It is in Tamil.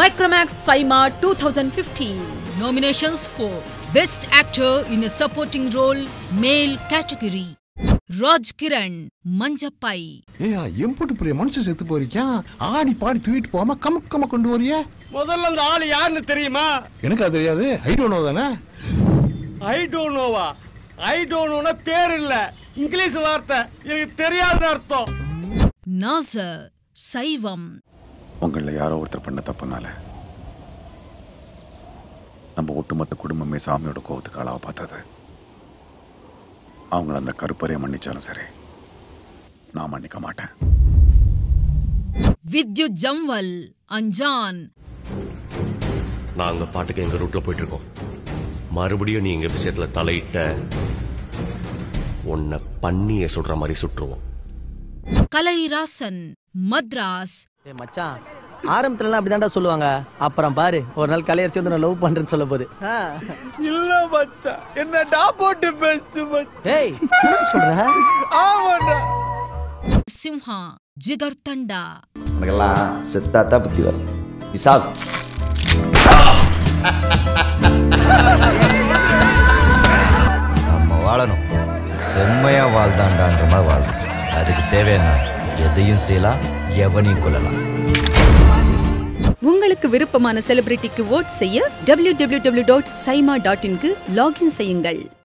Micromax Saima 2015. Nominations for Best Actor in a Supporting Role, Male Category. Raj Kiran, Manjappai. ஏயா எம்புட்டு பெரிய மனுஷன் செத்து போறியா? ஆடி பாடி தூக்கிட்டு போகாம கமக்கமா கொண்டு வரியா? முதல்ல அந்த ஆளு யாருன்னு தெரியுமா? எனக்கு அது தெரியாது. ஐ டோன்ட் நோ தானே. ஐ டோன்ட் நோவா? ஐ டோன்ட் நோனா பேர் இல்ல, இங்கிலீஷ் வார்த்தை. எனக்கு தெரியாத அர்த்தம். Nazar, Saivam. உங்கள யாரோ ஒருத்தர் பண்ண தப்புனால நம்ம ஒட்டுமொத்த குடும்பமே சாமியோட கோவத்துக்கு ஆளாக பார்த்தது. அவங்கள அந்த கருப்பறையை மன்னிச்சாலும் சரி, நான் மன்னிக்க மாட்டேன். Vidyut Jamwal, Anjan. நாங்க பாட்டுக்கு எங்க ரூட்ல போயிட்டு இருக்கோம். மறுபடியும் நீ எங்க விஷயத்துல தலையிட்ட உன்னை பண்ணிய சுடுற மாதிரி சுட்டுருவோம். Kalai Rasan, Madras. மச்சான், ஆரம்பத்துல அப்படிதான்டா சொல்லுவாங்க. அப்புறம் பாரு, ஒரு நாள் கலையரசி வந்து நான் லவ் பண்றேன்னு சொல்ல போது. இல்ல மச்சான், என்னடா போட்டு பேசு மச்சான். ஏய், என்ன சொல்ற? ஆமாடா. Simha, Jigar Tanda. உனக்கெல்லாம் செத்தாத்தா புத்தி வரும். இசாப் நம்ம வாழணும், செம்மையா வாழ்தான்டான்ற மாதிரி வாழணும். அதுக்கு தேவையான எதையும் செய்யலாம், எவனையும் கொள்ளலாம். உங்களுக்கு விருப்பமான செலிபிரிட்டிக்கு வோட் செய்ய www.saima.in க்கு லாகின் செய்யுங்கள்.